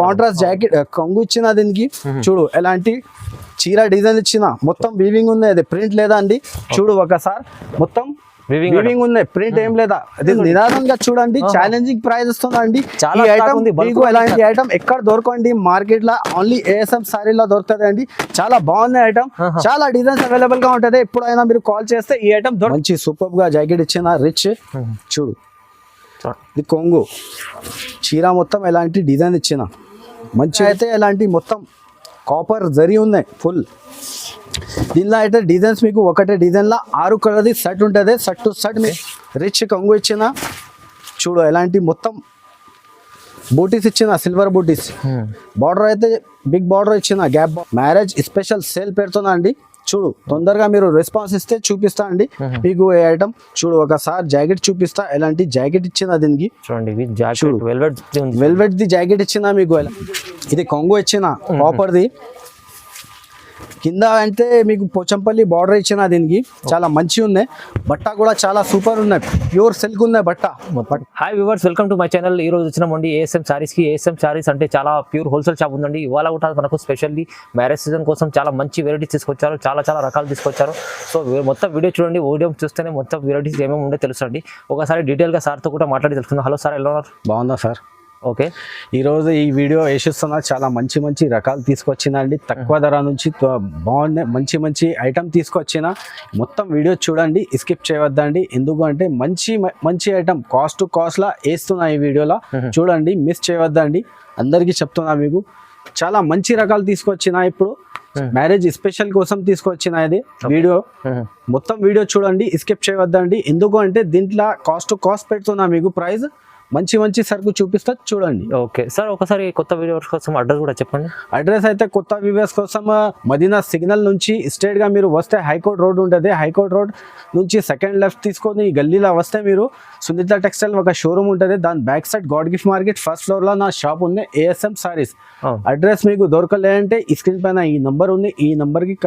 Contrast jacket కొంగు ఇచ్చిన దీనికి చూడు ఎలాంటి చీర డిజైన్ ఇచ్చిన మొత్తం వీవింగ్ ఉంది, అది ప్రింట్ లేదా అండి చూడు ఒకసారి మొత్తం వీవింగ్ ఉంది, ప్రింట్ ఏం లేదా, అది నిదానంగా చూడండి. ఛాలెంజింగ్ ప్రైస్ వస్తుందండి ఈ ఐటమ్. మీకు ఎలాంటి ఐటమ్ ఎక్కడ దొరకండి మార్కెట్ లో, ఓన్లీ ఏఎస్ఎం సారీలో దొరుకుతుంది అండి. చాలా బాగుంది ఐటమ్, చాలా డిజైన్స్ అవైలబుల్ గా ఉంటది. ఎప్పుడైనా మీరు కాల్ చేస్తే ఈ ఐటమ్ మంచి సూపర్ గా జాకెట్ ఇచ్చిన రిచ్ చూడు, ఇది కొంగు చీర మొత్తం ఎలాంటి డిజైన్ ఇచ్చిన మంచి అయితే ఎలాంటి మొత్తం కాపర్ జరీ ఉన్నాయి ఫుల్. దీనిలో అయితే డిజైన్స్ మీకు ఒకటే డిజైన్లో 6 కలర్ది సెట్ ఉంటుంది. Set to set me rich కొంగు ఇచ్చిన చూడు, ఎలాంటి మొత్తం బూటీస్ ఇచ్చిన సిల్వర్ బూటీస్. బార్డర్ అయితే బిగ్ బార్డర్ ఇచ్చిన గ్యాప్. మ్యారేజ్ స్పెషల్ సేల్ పెడుతున్నా అండి చూడు, తొందరగా మీరు రెస్పాన్స్ ఇస్తే చూపిస్తా అండి మీకు ఏ ఐటమ్. చూడు ఒకసారి జాకెట్ చూపిస్తా, ఎలాంటి జాకెట్ ఇచ్చిన దీనికి చూడు, వెల్వెట్ ది జాకెట్ ఇచ్చిన మీకు. ఇది కొంగు ఇచ్చిన కాపర్ది, కింద అంటే మీకు పోచంపల్లి బార్డర్ ఇచ్చిన దీనికి. చాలా మంచి ఉన్నాయి, బట్ట కూడా చాలా సూపర్ ఉన్నాయి, ప్యూర్ సిల్క్ ఉన్నాయి బట్ట. Hi viewers, welcome to my channel. ఈ రోజు వచ్చినామండి ఏఎస్ఎం సారీస్ కి. ఏఎస్ఎం సారీస్ అంటే చాలా ప్యూర్ హోల్సేల్ షాప్ ఉందండి. ఇవాళ కూడా మనకు స్పెషల్లీ మ్యారేజ్ సీజన్ కోసం చాలా మంచి వెరైటీస్ తీసుకొచ్చారు, చాలా రకాలు తీసుకొచ్చారు. సో మొత్తం వీడియో చూడండి, వీడియో చూస్తేనే మొత్తం వెరైటీస్ ఏమేమి ఉండే తెలుసండి. ఒకసారి డీటెయిల్గా సార్తో కూడా మాట్లాడి తెలుసుకుందాం. హలో సార్, ఎలా ఉన్నారు? బాగుందా సార్? ఓకే, ఈరోజు ఈ వీడియో వేసిస్తున్నా, చాలా మంచి రకాలు తీసుకొచ్చిందండి. తక్కువ ధర నుంచి బాగున్నాయి, మంచి ఐటమ్ తీసుకొచ్చిన. మొత్తం వీడియో చూడండి, స్కిప్ చేయవద్దండి. ఎందుకు అంటే మంచి ఐటమ్ కాస్ట్లా వేస్తున్నా ఈ వీడియోలో, చూడండి మిస్ చేయవద్దండి. అందరికీ చెప్తున్నా, మీకు చాలా మంచి రకాలు తీసుకొచ్చిన. ఇప్పుడు మ్యారేజ్ స్పెషల్ కోసం తీసుకొచ్చిన ఇది వీడియో. మొత్తం వీడియో చూడండి, స్కిప్ చేయవద్దండి. ఎందుకు అంటే దీంట్లో కాస్ట్ పెడుతున్నా మీకు ప్రైస్. మంచి సరుకు చూపిస్తా చూడండి. ఓకే సార్, ఒకసారి కొత్త వ్యూవర్స్ కోసం అడ్రస్ కూడా చెప్పండి. అడ్రస్ అయితే కొత్త వ్యూవర్స్ కోసం మదీనా సిగ్నల్ నుంచి స్ట్రైట్ గా మీరు వస్తే హైకోర్ట్ రోడ్ ఉంటుంది. హైకోర్ట్ రోడ్ నుంచి సెకండ్ లెఫ్ట్ తీసుకొని ఈ గల్లీలో వస్తే మీరు సునీత టెక్స్టైల్ ఒక షోరూమ్ ఉంటుంది. దాని back side God gift market first floor లో నా షాప్ ఉంది, ఏఎస్ఎం సారీస్. అడ్రస్ మీకు దొరకలేదంటే ఈ స్క్రీన్ పైన ఈ నంబర్ ఉంది, ఈ నంబర్ కి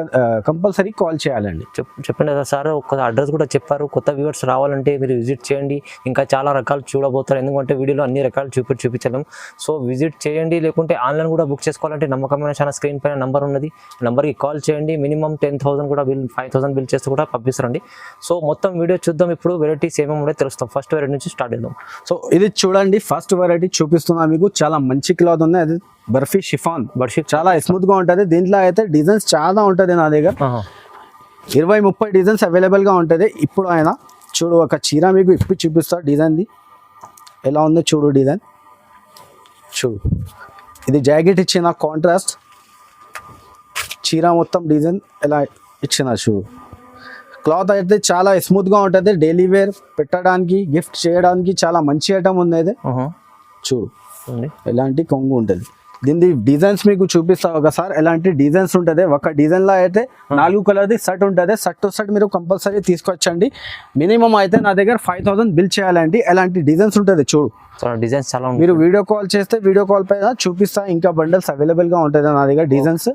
కంపల్సరీ కాల్ చేయాలండి. చెప్పండి కదా సార్, ఒక అడ్రస్ కూడా చెప్పారు. కొత్త వ్యూవర్స్ రావాలంటే మీరు విజిట్ చేయండి, ఇంకా చాలా రకాలు చూడబోతారు. ఎందుకంటే వీడియోలో అన్ని రకాలు చూపించలేం. సో విజిట్ చేయండి, లేకుంటే ఆన్లైన్ కూడా బుక్ చేసుకోవాలంటే నమ్మకమైన చాలా స్క్రీన్ పైన నంబర్ ఉన్నది, నంబర్కి కాల్ చేయండి. మినిమం 10,000 కూడా బిల్, 5,000 బిల్ చేస్తే కూడా పంపిస్తారండి. సో మొత్తం వీడియో చూద్దాం. ఇప్పుడు వెరైటీస్ ఏమేమి ఉండే తెలుస్తాం. ఫస్ట్ వెరైటీ నుంచి స్టార్ట్ చేద్దాం. సో ఇది చూడండి, ఫస్ట్ వెరైటీ చూపిస్తున్నా మీకు. చాలా మంచి క్లాత్ ఉంది, అది బర్ఫీ షిఫాన్. చాలా స్మూత్ గా ఉంటుంది. దీంట్లో అయితే డిజైన్స్ చాలా ఉంటుంది నా దగ్గర. 20-30 డిజైన్స్ అవైలబుల్ గా ఉంటుంది. ఇప్పుడు ఆయన చూడు, ఒక చీర మీకు ఇప్పి చూపిస్తా. డిజైన్ది ఎలా ఉందో చూడు, డిజైన్ చూడు. ఇది జాకెట్ ఇచ్చిన కాంట్రాస్ట్, చీర మొత్తం డిజైన్ ఎలా ఇచ్చిన చూడు. క్లాత్ అయితే చాలా స్మూత్గా ఉంటుంది. డైలీ వేర్ పెట్టడానికి, గిఫ్ట్ చేయడానికి చాలా మంచి ఐటమ్ ఉంది. అయితే చూడు, ఎలాంటి కొంగు ఉంటుంది. దీని డిజైన్స్ మీకు చూపిస్తా ఒకసారి. ఎలాంటి డిజైన్స్ ఉంటుంది. ఒక డిజైన్లో అయితే 4 కలర్ది సెట్ ఉంటుంది. సెట్ టు సెట్ మీరు కంపల్సరీ తీసుకొచ్చండి. మినిమం అయితే నా దగ్గర 5,000 బిల్ చేయాలండి. ఎలాంటి డిజైన్స్ ఉంటుంది చూడు. డిజైన్స్ చాలా మీరు వీడియో కాల్ చేస్తే వీడియో కాల్ పైన చూపిస్తా. ఇంకా బండల్స్ అవైలబుల్ గా ఉంటుంది నా దగ్గర డిజైన్స్.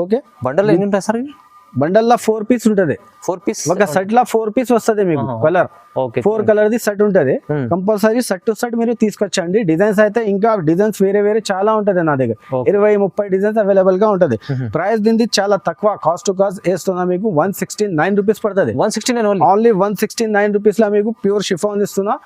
ఓకే, బండల్ ఎన్ని ఉంటాయి సార్? బండల్లో 4 పీస్ ఉంటుంది. 4 పీస్ ఒక సెట్ లా 4 పీస్ వస్తుంది మీకు. కలర్ 4 కలర్ ది సెట్ ఉంటుంది. కంపల్సరీ సెట్ టు సెట్ మీరు తీసుకొచ్చండి. డిజైన్స్ అయితే ఇంకా డిజైన్స్ వేరే చాలా ఉంటుంది నా దగ్గర. 20-30 డిజైన్స్ అవైలబుల్ గా ఉంటుంది. ప్రైస్ దీనిది చాలా తక్కువ, కాస్ట్ వేస్తున్నా మీకు 169 రూపీస్ పడుతుంది. 169 ఓన్లీ 169 రూపీస్ లో మీకు ప్యూర్ షిఫాన్ ఇస్తున్నా.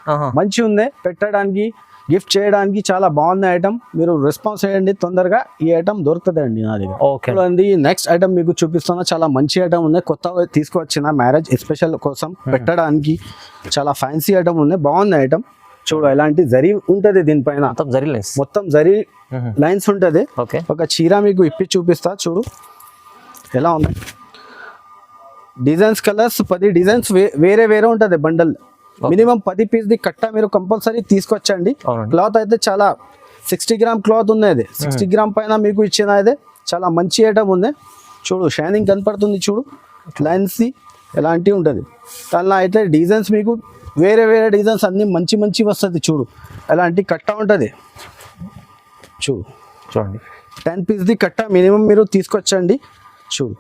మంచి ఉంది, పెట్టడానికి గిఫ్ట్ చేయడానికి చాలా బాగుంది ఐటమ్. మీరు రెస్పాన్స్ చేయండి, తొందరగా ఈ ఐటమ్ దొరుకుతుంది అండి నా దగ్గర. నెక్స్ట్ ఐటమ్ మీకు చూపిస్తున్నా. చాలా మంచి ఐటమ్ ఉంది, కొత్త తీసుకొచ్చిన మ్యారేజ్ స్పెషల్ కోసం పెట్టడానికి. చాలా ఫ్యాన్సీ ఐటమ్ ఉంది, బాగుంది ఐటమ్. చూడు, ఎలాంటి జరీ ఉంటది దీనిపైన, మొత్తం జరీ లైన్స్ ఉంటది. ఒక చీర మీకు ఇప్పి చూపిస్తా చూడు ఎలా ఉంది. డిజైన్స్ కలర్స్ 10 డిజైన్స్ వేరే ఉంటది బండల్. మినిమం 10 పీస్ ది కట్ట మీరు కంపల్సరీ తీసుకొచ్చండి. క్లాత్ అయితే చాలా 60 గ్రామ్ క్లాత్ ఉన్నది. 60 గ్రామ్ పైన మీకు ఇచ్చిన అయితే చాలా మంచి ఐటమ్ ఉంది. చూడు, షైనింగ్ కనపడుతుంది చూడు, లైన్స్ ఎలాంటివి ఉంటుంది. దానిలో అయితే డిజైన్స్ మీకు వేరే డిజైన్స్ అన్ని మంచి వస్తుంది. చూడు, ఎలాంటి కట్ట ఉంటుంది చూడండి. 10 పీస్ ది కట్ట మినిమం మీరు తీసుకొచ్చండి. చూడు,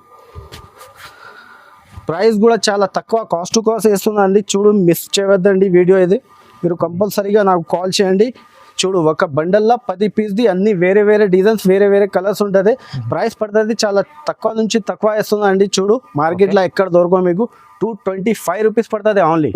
ప్రైస్ కూడా చాలా తక్కువ, కాస్ట్ వేస్తున్నా అండి. చూడు, మిస్ చేయవద్దండి వీడియో ఇది. మీరు కంపల్సరీగా నాకు కాల్ చేయండి. చూడు ఒక బండల్లో 10 పీస్ది అన్ని వేరే వేరే డిజైన్స్ వేరే వేరే కలర్స్ ఉంటుంది. ప్రైస్ పడుతుంది చాలా తక్కువ నుంచి తక్కువ ఇస్తుందండి. చూడు మార్కెట్లో ఎక్కడ దొరకవు మీకు 225 రూపీస్ పడుతుంది ఓన్లీ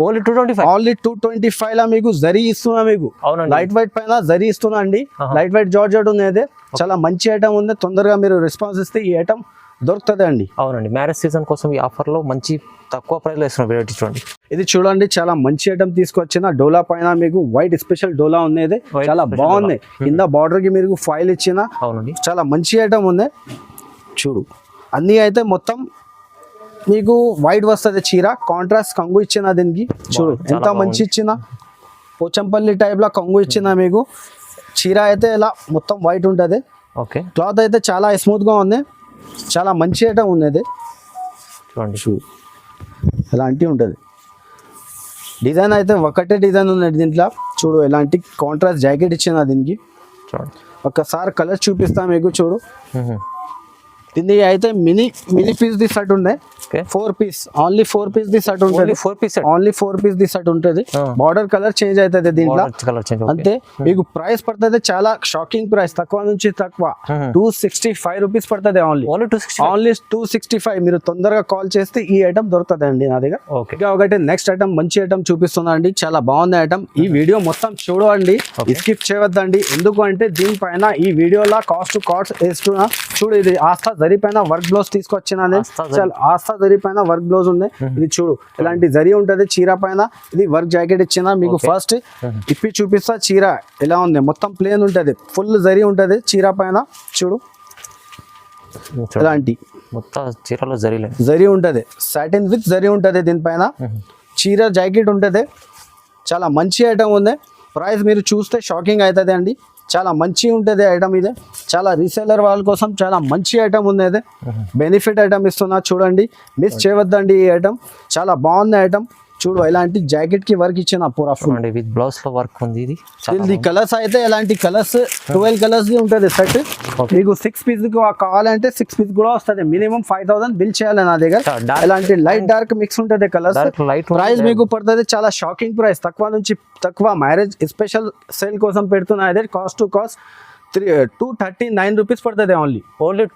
225 లా మీకు జరీ ఇస్తున్నా మీకు లైట్ వైట్ పైన జరీ ఇస్తున్నా అండి. లైట్ వైట్ జార్జెట్ ఉంది, చాలా మంచి ఐటమ్ ఉంది. తొందరగా మీరు రెస్పాన్స్ ఇస్తే ఈ ఐటమ్ దొరుకుతుంది అండి. అవునండి, మ్యారేజ్ సీజన్ కోసం ఈ ఆఫర్ లో మంచి తక్కువ ప్రైస్ లో ఇస్తున్నారు. వెరైటీ చూడండి, ఇది చూడండి చాలా మంచి ఐటమ్ తీసుకొచ్చిన డోలా పైన మీకు వైట్ స్పెషల్ డోలా ఉంది, చాలా బాగుంది. కింద బార్డర్ కి మీరు ఫైల్ ఇచ్చిన అవునండి, చాలా మంచి ఐటమ్ ఉంది. చూడు అన్ని అయితే మొత్తం మీకు వైట్ వస్తుంది చీర, కాంట్రాస్ట్ కంగు ఇచ్చిన దీనికి. చూడు ఎంత మంచి ఇచ్చిన, పోచంపల్లి టైప్ లో కంగు ఇచ్చిన మీకు. చీర అయితే ఇలా మొత్తం వైట్ ఉంటుంది. ఓకే, క్లాత్ అయితే చాలా స్మూత్ గా ఉంది, చాలా మంచి ఐటమ్ ఉంది. చూడండి చూడు ఎలాంటి ఉంటుంది. డిజైన్ అయితే ఒకటే డిజైన్ ఉంది దీంట్లో. చూడు ఎలాంటి కాంట్రాస్ట్ జాకెట్ ఇచ్చిన దీనికి. చూడండి ఒక్కసారి కలర్ చూపిస్తా మీకు. చూడు దీనికి అయితే మినీ పీస్ ది సెట్ ఉంది, 4 piece only 4 piece the set ఉంటుంది. ఓన్లీ 4 పీస్ ది సెట్ ఉంటుంది. బార్డర్ కలర్ చేంజ్ అవుతుంది దీంట్లో అంతే. మీకు ప్రైస్ పడుతుంది చాలా షాకింగ్ ప్రైస్, తక్కువ నుంచి తక్కువ 265 రూపీస్ పడుతుంది ఓన్లీ 265. మీరు తొందరగా కాల్ చేస్తే ఈ ఐటమ్ దొరుకుతుంది అండి నా దగ్గర. ఇంకా ఒకటి నెక్స్ట్ ఐటమ్ మంచి ఐటమ్ చూపిస్తున్నా అండి, చాలా బాగుంది ఐటమ్. ఈ వీడియో మొత్తం చూడండి, స్కిప్ చేయవద్దండి. ఎందుకు అంటే దీనిపైన ఈ వీడియోలో కాస్ట్ వేస్తున్నా. చూడు ఇది ఆస్థా జరీ పైన వర్క్ బ్లౌజ్ తీసుకొచ్చిన, ఆస్థా జరీ పైన వర్క్ బ్లౌజ్ ఉంది. ఇది చూడు ఇలాంటి జరీ ఉంటది చీర పైన. ఇది వర్క్ జాకెట్ ఇచ్చిన మీకు. ఫస్ట్ ఇప్పి చూపిస్తా చీర ఎలా ఉంది. మొత్తం ప్లేన్ ఉంటది, ఫుల్ జరీ ఉంటది చీర పైన. చూడు ఇలాంటి మొత్తం చీరలో జరీ ఉంటది, సాటిన్ విత్ జరీ ఉంటది దీనిపైన. చీర జాకెట్ ఉంటది, చాలా మంచి ఐటమ్ ఉంది. ప్రైస్ మీరు చూస్తే షాకింగ్ అవుతుంది అండి. చాలా మంచి ఉంటుంది ఐటమ్. ఇది చాలా రీసేలర్ వాళ్ళ కోసం చాలా మంచి ఐటమ్ ఉంది. ఇది బెనిఫిట్ ఐటమ్ ఇస్తున్నా, చూడండి మిస్ చేయవద్దండి. ఈ ఐటమ్ చాలా బాగుంది ఐటమ్. చూడు ఇలాంటి జాకెట్ కి వర్క్ ఇచ్చిన పూరా ఫుల్ విత్ బ్లౌజ్ లో వర్క్ ఉంది. ఇది కలర్స్ అయితే ఎలాంటి కలర్స్ 12 కలర్స్ ఉంటుంది సెట్. మీకు 6 పీస్ కావాలంటే 6 పీస్ కూడా వస్తుంది. మినిమం 5000 బిల్ చేయాలి నా దగ్గర. ఇలాంటి లైట్ డార్క్ మిక్స్ ఉంటుంది కలర్స్. ప్రైస్ మీకు పడుతుంది చాలా షాకింగ్ ప్రైస్, తక్కువ నుంచి తక్కువ. మ్యారేజ్ స్పెషల్ సేల్ కోసం పెడుతున్నా. అదే కాస్ట్ టు కాస్ట్ 239 రూపీస్ పడుతుంది ఓన్లీ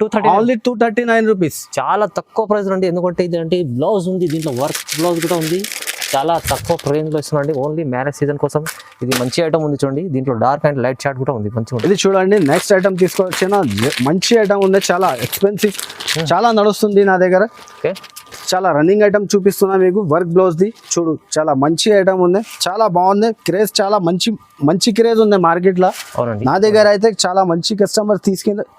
239 రూపీస్. చాలా తక్కువ ప్రైస్ అండి. ఎందుకంటే ఇది అంటే బ్లౌజ్ ఉంది, దీంట్లో వర్క్ బ్లౌజ్ కూడా ఉంది. చాలా తక్కువ రేంజ్ లో ఇస్తున్నాండి. ఓన్లీ మ్యారేజ్ సీజన్ కోసం ఇది మంచి ఐటమ్ ఉంది. చూడండి దీంట్లో డార్క్ అండ్ లైట్ షార్ట్ కూడా ఉంది, మంచిగా. ఇది చూడండి నెక్స్ట్ ఐటమ్ తీసుకొచ్చిన మంచి ఐటమ్ ఉంది, చాలా ఎక్స్పెన్సివ్, చాలా నడుస్తుంది నా దగ్గర. చాలా రన్నింగ్ ఐటమ్ చూపిస్తున్నా మీకు. వర్క్ బ్లౌజ్ ది చూడు చాలా మంచి ఐటమ్ ఉంది, చాలా బాగుంది. క్రేజ్ చాలా మంచి క్రేజ్ ఉంది మార్కెట్ లో. నా దగ్గర అయితే చాలా మంచి కస్టమర్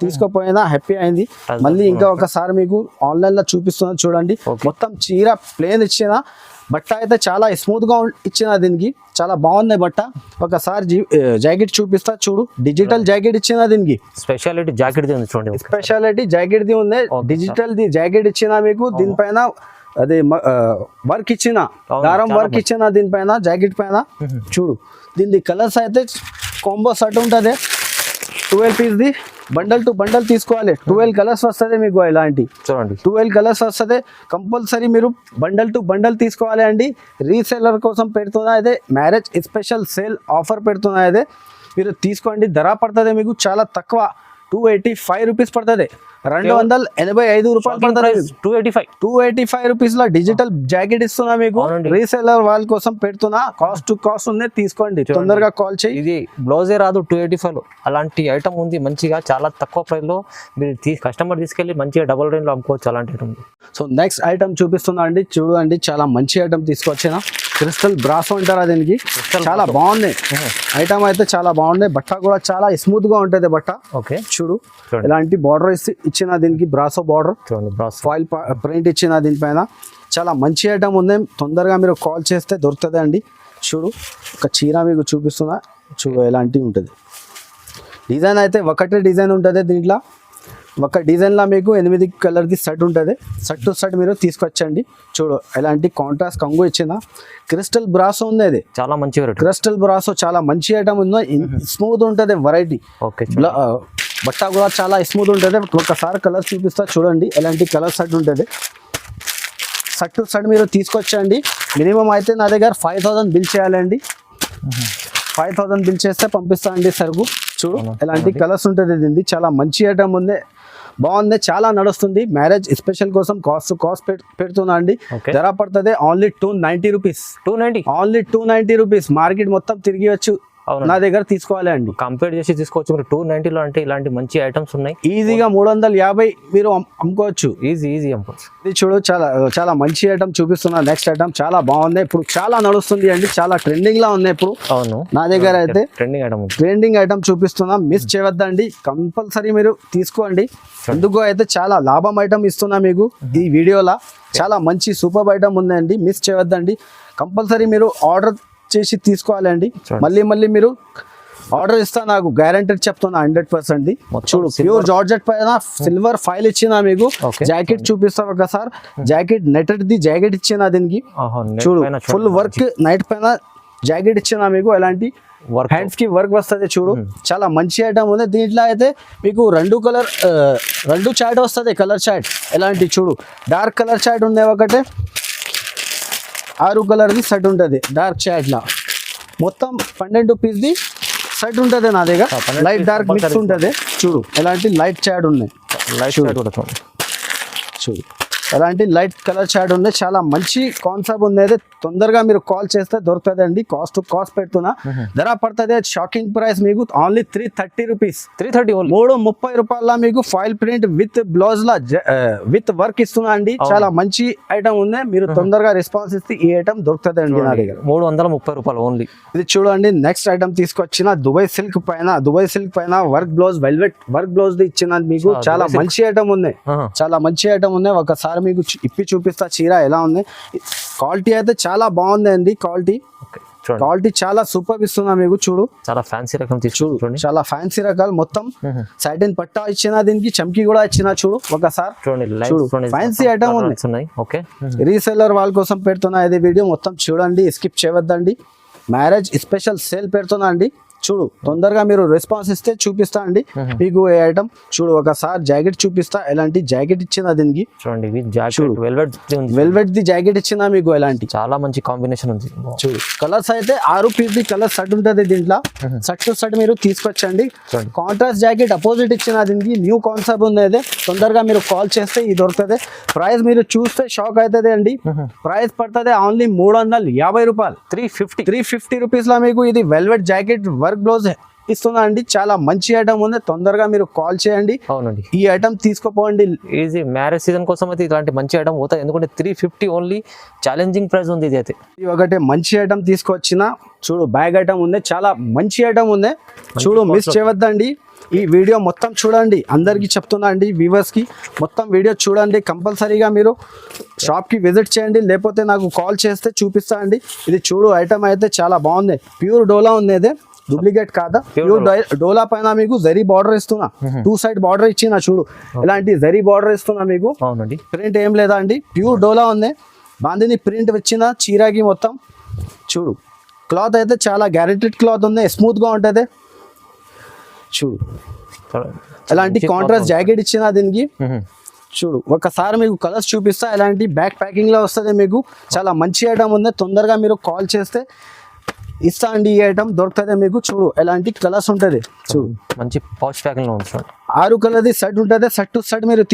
తీసుకోపోయినా హ్యాపీ అయింది. మళ్ళీ ఇంకా ఒకసారి మీకు ఆన్లైన్ లో చూపిస్తున్నా చూడండి. మొత్తం చీర ప్లేన్ ఇచ్చిన, బట్ట అయితే చాలా స్మూత్ గా ఇచ్చిన దీనికి. చాలా బాగుంది బట్ట. ఒకసారి జాకెట్ చూపిస్తా చూడు. డిజిటల్ జాకెట్ ఇచ్చిన దీనికి. స్పెషాలిటీ జాకెట్ ఉంది చూడండి, స్పెషాలిటీ జాకెట్ ది ఉంది. డిజిటల్ ది జాకెట్ ఇచ్చిన మీకు. దీనిపైన అదే వర్క్ ఇచ్చిన, దారం వర్క్ ఇచ్చిన దీనిపైన జాకెట్ పైన. చూడు దీని కలర్స్ అయితే కాంబో సెట్ ఉంటుంది. 12 piece the bundle to bundle తీసుకోవాలి. 12 కలర్స్ వస్తుంది మీకు. ఇలాంటి చూడండి 12 కలర్స్ వస్తుంది. కంపల్సరీ మీరు బండల్ టు బండల్ తీసుకోవాలి అండి. రీసేలర్ కోసం పెడుతున్నా ఇదే, మ్యారేజ్ స్పెషల్ సేల్ ఆఫర్ పెడుతున్నా ఇదే. మీరు తీసుకోండి. ధర పడుతుంది మీకు చాలా తక్కువ, 285 రూపీస్ పడుతుంది. 285 రూపాయలు పడుతుంది. 285 రూపీస్ లో డిజిటల్ జాకెట్ ఇస్తున్నా మీకు. రీసేలర్ వాళ్ళ కోసం పెడుతున్నా. కాస్ట్ టు కాస్ట్ ఉంది, తీసుకోండి. తొందరగా కాల్ చేయి. ఇది బ్లౌజే రాదు 285 లో. అలాంటి ఐటమ్ ఉంది మంచిగా, చాలా తక్కువ ప్రైస్ లో. మీరు కస్టమర్ తీసుకెళ్ళి మంచిగా డబుల్ రేంజ్ లో అమ్ముకోవచ్చు అలాంటి ఐటమ్. సో నెక్స్ట్ ఐటమ్ చూపిస్తున్నా అండి, చూడండి చాలా మంచి ఐటమ్ తీసుకొచ్చిన. క్రిస్టల్ బ్రాసో అంటారా దీనికి. చాలా బాగుంది ఐటమ్ అయితే, చాలా బాగుంది. బట్ట కూడా చాలా స్మూత్ గా ఉంటుంది బట్ట. ఓకే చూడు ఇలాంటి బార్డర్ ఇచ్చిన దీనికి. బ్రాసో బార్డర్ ఫాయిల్ ప్రింట్ ఇచ్చిన దీనిపైన. చాలా మంచి ఐటమ్ ఉంది. తొందరగా మీరు కాల్ చేస్తే దొరుకుతుంది అండి. చూడు ఒక చీర మీకు చూపిస్తున్నా. చూడు ఎలాంటివి ఉంటుంది. డిజైన్ అయితే ఒకటే డిజైన్ ఉంటుంది దీంట్లో. ఒక డిజైన్లో మీకు 8 కలర్ది సెట్ ఉంటుంది. సెట్ టు సెట్ మీరు తీసుకొచ్చండి. చూడు ఎలాంటి కాంట్రాస్ట్ కంగు ఇచ్చిన. క్రిస్టల్ బ్రాసో ఉంది. అది చాలా మంచి క్రిస్టల్ బ్రాసో, చాలా మంచి ఐటమ్ ఉంది. స్మూత్ ఉంటుంది వెరైటీ. ఓకే బట్ట కూడా చాలా స్మూత్ ఉంటుంది. ఒకసారి కలర్ చూపిస్తా చూడండి. ఎలాంటి కలర్ సెట్ ఉంటుంది. సెట్ టు సెట్ మీరు తీసుకొచ్చండి. మినిమం అయితే నా దగ్గర 5000 బిల్ చేయాలండి. 5000 బిల్ చేస్తే పంపిస్తా అండి సరుకు. చూడు ఎలాంటి కలర్స్ ఉంటుంది దీనికి, చాలా మంచి ఐటమ్ ఉంది, బాగుంది, చాలా నడుస్తుంది. మ్యారేజ్ స్పెషల్ కోసం కాస్ట్ పెడుతున్నా అండి. Okay. ధర పడుతుంది only 290 rupees, 290 only 290 rupees. Market మొత్తం తిరిగి వచ్చు అవును. నా దగ్గర తీసుకోవాలి అండి. కంపేర్ చేసి తీసుకోవచ్చు మీరు 290లో, అంటే ఇలాంటి మంచి ఐటమ్స్ ఉన్నాయి. ఈజీగా 350 మీరు అమ్ముకోవచ్చు. ఈజీ అనుకోవచ్చు. ఇది చూడు చాలా చాలా మంచి ఐటమ్ చూపిస్తున్నా. నెక్స్ట్ ఐటమ్ చాలా బాగుంది, ఇప్పుడు చాలా నడుస్తుంది అండి, చాలా ట్రెండింగ్ లా ఉంది ఇప్పుడు. అవును, నా దగ్గర అయితే ట్రెండింగ్ ఐటమ్ చూపిస్తున్నా, మిస్ చేయవద్దండి, కంపల్సరీ మీరు తీసుకోండి. ఎందుకు అయితే చాలా లాభం ఐటమ్ ఇస్తున్నా మీకు ఈ వీడియోలో. చాలా మంచి సూపర్ ఐటమ్ ఉందండి, మిస్ చేయవద్దండి. కంపల్సరీ మీరు ఆర్డర్ చేసి తీసుకోవాలండి. మళ్ళీ మీరు ఆర్డర్ ఇస్తా, నాకు గ్యారంటీ చెప్తున్నా 100%. చూడు ప్యూర్ జార్జెట్ పైన సిల్వర్ ఫైల్ ఇచ్చిన మీకు. జాకెట్ చూపిస్తా ఒకసారి. జాకెట్ నెటెడ్ ది జాకెట్ ఇచ్చిన దీనికి. చూడు ఫుల్ వర్క్ నైట్ పైన జాకెట్ ఇచ్చిన మీకు. ఎలాంటి హ్యాండ్స్ కి వర్క్ వస్తుంది. చూడు చాలా మంచి ఐటమ్ ఉంది. దీంట్లో అయితే మీకు రెండు చాట్ వస్తుంది, కలర్ చాట్. ఎలాంటి చూడు డార్క్ కలర్ చాట్ ఉంది ఒకటే, 6 కలర్ది సెట్ ఉంటుంది డార్క్ చాట్ లా. మొత్తం 12 పీస్ది సెట్ ఉంటుంది నా దగ్గర. లైట్ డార్క్ మిక్స్ ఉంటుంది. చూడు ఎలాంటి లైట్ చాట్ ఉన్నాయి, చూడు ఎలాంటి లైట్ కలర్ చాట్ ఉంది. చాలా మంచి కాన్సెప్ట్ ఉంది. తొందరగా మీరు కాల్ చేస్తే దొరుకుతుంది అండి. కాస్ట్ పెడుతున్నా. ధర పడుతుంది షాకింగ్ ప్రైస్ మీకు ఓన్లీ 330 రూపీస్. 330 రూపాయల మీకు file print with blouse law with work ఇస్తున్నా అండి. చాలా మంచి ఐటమ్ ఉంది. మీరు తొందరగా రెస్పాన్స్ ఇస్తే ఈ ఐటమ్ దొరుకుతుంది అండి నా దగ్గర. 330 రూపాయలు ఓన్లీ. ఇది చూడండి నెక్స్ట్ ఐటమ్ తీసుకొచ్చిన దుబాయ్ సిల్క్ పైన work blouse, velvet work blouse ఇచ్చిన మీకు. చాలా మంచి ఐటమ్ ఉంది, చాలా మంచి ఐటమ్ ఉంది. ఒకసారి మీకు ఇప్పి చూపిస్తా చీర ఎలా ఉంది. క్వాలిటీ అయితే చాలా బాగుంది అండి. క్వాలిటీ చాలా సూపర్ ఇస్తున్నా మీకు. చూడు చాలా ఫ్యాన్సీ రకం చూడు, చాలా ఫ్యాన్సీ రకాలు. మొత్తం సాటిన్ పట్టా ఇచ్చిన, దీనికి చమ్కీ కూడా ఇచ్చిన. చూడు ఒకసారి చూడు ఫ్యాన్సీ ఐటమ్ ఉంది. రీసెల్లర్ వాళ్ళ కోసం పెడుతున్నా ఇది వీడియో. మొత్తం చూడండి, స్కిప్ చేయవద్దండి. మ్యారేజ్ స్పెషల్ సేల్ పెడుతున్నా అండి. చూడు తొందరగా మీరు రెస్పాన్స్ ఇస్తే చూపిస్తా అండి మీకు ఏ ఐటమ్. చూడు ఒకసారి జాకెట్ చూపిస్తా. ఎలాంటి జాకెట్ ఇచ్చిన దీనికి. చూడండి వెల్వెట్ ది జాకెట్ ఇచ్చిన మీకు. ఎలాంటి చాలా మంచి కాంబినేషన్ ఉంది. చూడు కలర్స్ అయితే 6 పీస్ ది కలర్ సెట్ ఉంటుంది దీంట్లో. సెట్ మీరు తీసుకొచ్చండి. కాంట్రాస్ట్ జాకెట్ అపోజిట్ ఇచ్చిన దీనికి. న్యూ కాన్సెప్ట్ ఉంది. తొందరగా మీరు కాల్ చేస్తే ఇది దొరుకుతుంది. ప్రైస్ మీరు చూస్తే షాక్ అవుతుంది అండి. ప్రైస్ పడుతుంది ఓన్లీ 350 రూపాయలు. 350 రూపీస్ లో మీకు ఇది వెల్వెట్ జాకెట్ వర్క్ బ్లౌజ్ ఇస్తున్నా అండి. చాలా మంచి ఐటమ్ ఉంది. తొందరగా మీరు కాల్ చేయండి. అవునండి, ఈ ఐటమ్ తీసుకోపోండి. ఈజీ మ్యారేజ్ సీజన్ కోసం అయితే ఇలాంటి మంచి ఐటమ్ పోతాయి. ఎందుకంటే 350 ఓన్లీ ఛాలెంజింగ్ ప్రైస్ ఉంది ఇది అయితే. ఒకటి మంచి ఐటమ్ తీసుకొచ్చిన. చూడు బ్యాగ్ ఐటమ్ ఉంది, చాలా మంచి ఐటమ్ ఉంది. చూడు మిస్ చేయవద్దండి. ఈ వీడియో మొత్తం చూడండి. అందరికి చెప్తున్నా అండి, వ్యూవర్స్ కి మొత్తం వీడియో చూడండి. కంపల్సరీగా మీరు షాప్ కి విజిట్ చేయండి, లేకపోతే నాకు కాల్ చేస్తే చూపిస్తా అండి. ఇది చూడు ఐటమ్ అయితే చాలా బాగుంది. ప్యూర్ డోలా ఉంది, అదే డూప్లికేట్ కాదా. ప్యూర్ డోలా పైన మీకు జరీ బార్డర్ ఇస్తున్నా. 2 సైడ్ బార్డర్ ఇచ్చిన. చూడు ఇలాంటి జరీ బార్డర్ ఇస్తున్నా మీకు. ప్రింట్ ఏం లేదా అండి, ప్యూర్ డోలా ఉంది. బాందిని ప్రింట్ వచ్చిన చీరకి మొత్తం. చూడు క్లాత్ అయితే చాలా గ్యారెంటెడ్ క్లాత్ ఉంది, స్మూత్ గా ఉంటుంది. చూడు ఎలాంటి కాంట్రాస్ట్ జాకెట్ ఇచ్చిన దీనికి. చూడు ఒకసారి మీకు కలర్స్ చూపిస్తా. ఎలాంటి బ్యాక్ ప్యాకింగ్ లో వస్తుంది మీకు. చాలా మంచి ఐటమ్ ఉంది. తొందరగా మీరు కాల్ చేస్తే ఇస్తా అండి. ఈ ఐటమ్ దొరుకుతుంది మీకు. చూడు ఎలాంటి కలర్స్ ఉంటుంది. చూడు మంచి పౌచ్ ప్యాకింగ్ లో ఉంది. 6 కలర్ది సెట్ ఉంటుంది. సెట్ టు సెట్ మీరు